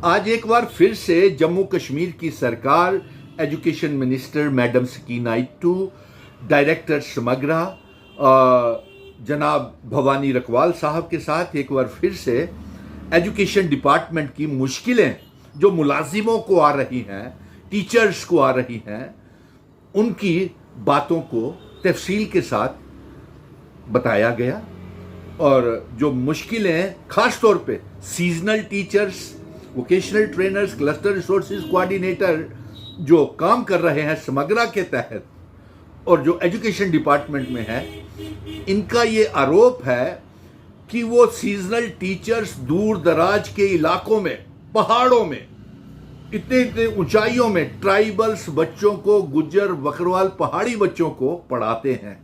आज एक बार फिर से जम्मू कश्मीर की सरकार, education minister madam Sakina Itoo, director Samagra जनाब भवानी रकवाल साहब के साथ एक बार फिर से एजुकेशन डिपार्टमेंट की मुश्किलें जो मुलाजिमों को आ रही हैं, टीचर्स को आ रही हैं, उनकी बातों को तफसील के साथ बताया गया। और जो मुश्किलें खास तौर पे seasonal teachers, vocational trainers, cluster resources coordinator जो काम कर रहे हैं समग्रा के तहत और जो एजुकेशन डिपार्टमेंट में है, इनका ये आरोप है कि वो सीजनल टीचर्स दूर दराज के इलाकों में, पहाड़ों में, इतने इतने ऊंचाइयों में ट्राइबल्स बच्चों को, गुज्जर बकरवाल पहाड़ी बच्चों को पढ़ाते हैं,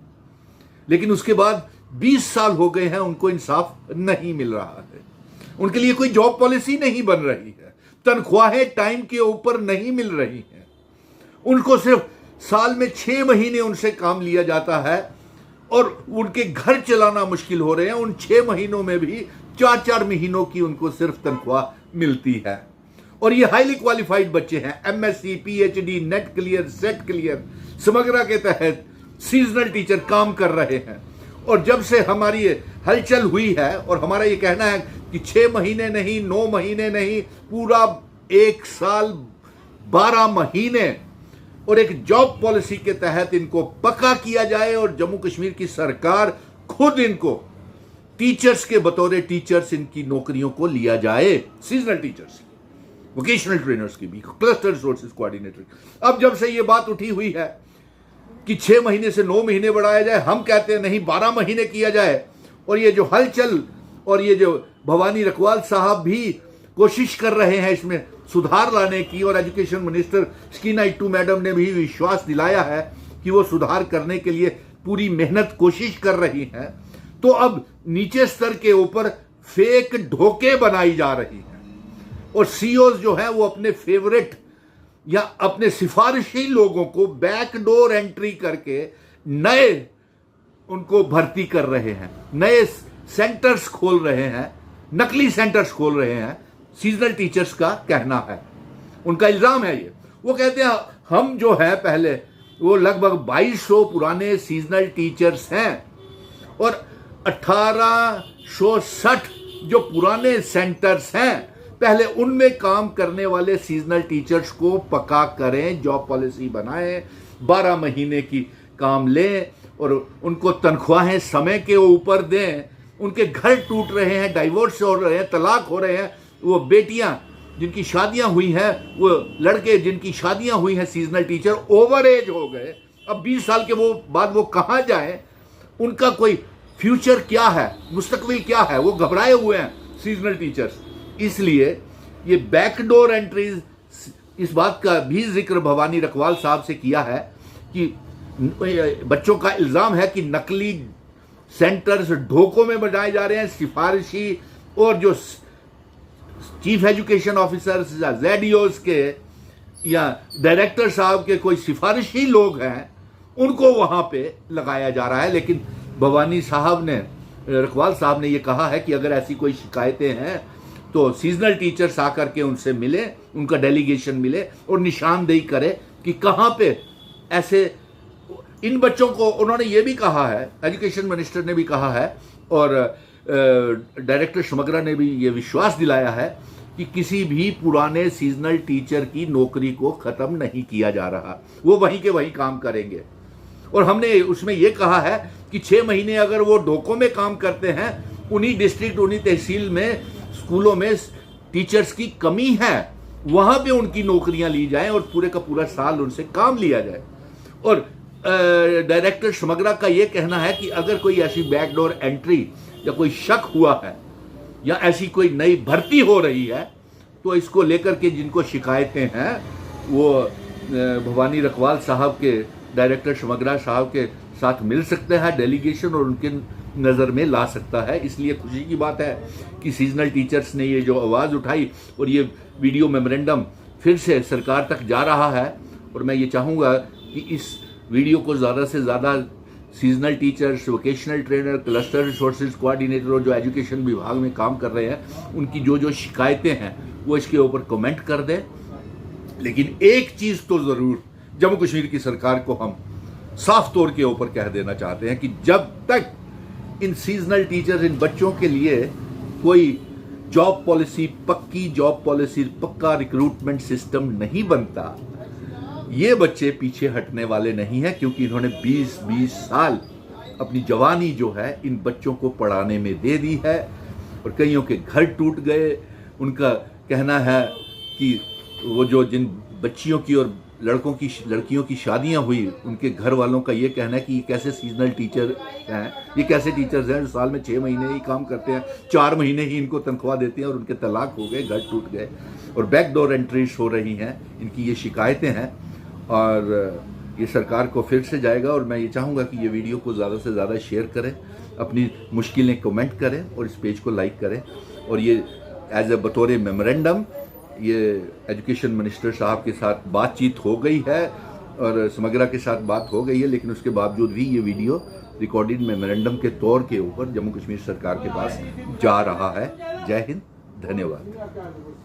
लेकिन उसके बाद 20 साल हो गए हैं, उनको इंसाफ नहीं मिल रहा है। उनके लिए कोई जॉब पॉलिसी नहीं बन रही है, तनख्वाहें टाइम के ऊपर नहीं मिल रही हैं, उनको सिर्फ साल में 6 महीने उनसे काम लिया जाता है और उनके घर चलाना मुश्किल हो रहे हैं। उन 6 महीनों में भी 4-4 महीनों की उनको सिर्फ तनख्वाह मिलती है। और ये हाईली क्वालिफाइड बच्चे हैं, MSc, PhD, NET clear, SET clear, Samagra के तहत सीजनल टीचर काम कर रहे हैं। और जब से हमारी हलचल हुई है, और हमारा ये कहना है कि 6 महीने नहीं, 9 महीने नहीं, पूरा 1 साल 12 महीने और एक जॉब पॉलिसी के तहत इनको पक्का किया जाए और जम्मू कश्मीर की सरकार खुद इनको टीचर्स के बतौर टीचर्स इनकी नौकरियों को लिया जाए, सीजनल टीचर्स, वोकेशनल ट्रेनर्स की भी, क्लस्टर रिसोर्सेज कोऑर्डिनेटर। अब जब से ये बात उठी हुई है कि 6 महीने से 9 महीने बढ़ाया जाए, हम कहते हैं नहीं, 12 महीने किया जाए। और ये जो हलचल और ये जो भवानी रकवाल साहब भी कोशिश कर रहे हैं इसमें सुधार लाने की, और education minister Sakina it to madam ने भी विश्वास दिलाया है कि वो सुधार करने के लिए पूरी मेहनत कोशिश कर रही हैं, तो अब नीचे स्तर के ऊपर फेक ढोके बनाई जा रही हैं और सीओज जो है वो अपने फेवरेट या अपने सिफारिशी लोगों को बैकडोर एंट्री करके नए उनको भर्ती कर रहे हैं, नए सेंटर्स खोल रहे हैं, नकली सेंटर्स खोल रहे हैं, सीजनल टीचर्स का कहना है, उनका इल्जाम है ये। वो कहते हैं हम जो है पहले वो लगभग 2200 पुराने सीजनल टीचर्स हैं और 1860 जो पुराने सेंटर्स हैं, पहले उनमें काम करने वाले सीजनल टीचर्स को पक्का करें, जॉब पॉलिसी बनाएं, 12 महीने की काम लें और उनको तनख्वाहें समय के ऊपर दें। उनके घर टूट रहे हैं, डाइवोर्स हो रहे हैं, तलाक हो रहे हैं, वो बेटियां जिनकी शादियां हुई हैं, वो लड़के जिनकी शादियां हुई हैं, सीजनल टीचर ओवर एज हो गए, अब 20 साल के बाद वो कहां जाएं, उनका कोई फ्यूचर क्या है, मुस्तकबिल क्या है, वो घबराए हुए हैं सीजनल टीचर्स। इसलिए ये बैकडोर एंट्रीज, इस बात का भी जिक्र भवानी रकवाल साहब से किया है कि बच्चों का इल्जाम है कि नकली सेंटर्स ढोकों में बनाए जा रहे हैं, सिफारिशी और जो चीफ एजुकेशन ऑफिसर्स या जेडीओस के या डायरेक्टर साहब के कोई सिफारिशी लोग हैं, उनको वहां पे लगाया जा रहा है। लेकिन भवानी साहब ने, रकवाल साहब ने ये कहा है कि अगर ऐसी कोई शिकायतें हैं तो सीजनल टीचर्स आकर के उनसे मिले, उनका डेलीगेशन मिले और निशानदेही करे कि कहां पे ऐसे इन बच्चों को। उन्होंने ये भी कहा है, एजुकेशन मिनिस्टर ने भी कहा है और डायरेक्टर समग्रा ने भी ये विश्वास दिलाया है कि किसी भी पुराने सीजनल टीचर की नौकरी को खत्म नहीं किया जा रहा, वो वहीं के वहीं काम करेंगे। और हमने उसमें ये कहा है कि 6 महीने अगर वो ढोकों में काम करते हैं, उन्हीं डिस्ट्रिक्ट, उन्हीं तहसील में, स्कूलों में टीचर्स की कमी है, वहां पे उनकी नौकरियां ली जाएं और पूरे का पूरा साल उनसे काम लिया जाए। और डायरेक्टर समग्रा का यह कहना है कि अगर कोई ऐसी बैकडोर एंट्री या कोई शक हुआ है या ऐसी कोई नई भर्ती हो रही है, तो इसको लेकर के जिनको शिकायतें हैं वो भवानी रकवाल साहब के, डायरेक्टर समग्रा साहब के साथ मिल सकते हैं डेलीगेशन और उनके नज़र में ला सकता है। इसलिए खुशी की बात है कि सीजनल टीचर्स ने ये जो आवाज़ उठाई और ये वीडियो मेमोरेंडम फिर से सरकार तक जा रहा है। और मैं ये चाहूँगा कि इस वीडियो को ज़्यादा से ज़्यादा seasonal teachers, vocational trainer, cluster resources coordinator और जो एजुकेशन विभाग में काम कर रहे हैं, उनकी जो जो शिकायतें हैं वो इसके ऊपर कमेंट कर दें। लेकिन एक चीज़ तो ज़रूर जम्मू कश्मीर की सरकार को हम साफ तौर के ऊपर कह देना चाहते हैं कि जब तक इन सीजनल टीचर्स, इन बच्चों के लिए कोई जॉब पॉलिसी, पक्की जॉब पॉलिसी, पक्का रिक्रूटमेंट सिस्टम नहीं बनता, ये बच्चे पीछे हटने वाले नहीं हैं, क्योंकि इन्होंने 20-20 साल अपनी जवानी जो है इन बच्चों को पढ़ाने में दे दी है और कईयों के घर टूट गए। उनका कहना है कि वो जो जिन बच्चियों की और लड़कियों की शादियां हुई, उनके घर वालों का ये कहना है कि ये कैसे सीजनल टीचर हैं, ये कैसे टीचर्स हैं जो साल में 6 महीने ही काम करते हैं, 4 महीने ही इनको तनख्वाह देते हैं और उनके तलाक हो गए, घर टूट गए और बैकडोर एंट्रीज हो रही हैं। इनकी ये शिकायतें हैं और ये सरकार को फिर से जाएगा। और मैं ये चाहूँगा कि ये वीडियो को ज़्यादा से ज़्यादा शेयर करें, अपनी मुश्किलें कमेंट करें और इस पेज को लाइक करें। और ये एज ए बतौर मेमोरेंडम ये एजुकेशन मिनिस्टर साहब के साथ बातचीत हो गई है और समग्रा के साथ बात हो गई है, लेकिन उसके बावजूद भी ये वीडियो रिकॉर्डेड मेमोरेंडम के तौर के ऊपर जम्मू कश्मीर सरकार के पास जा रहा है। जय हिंद, धन्यवाद।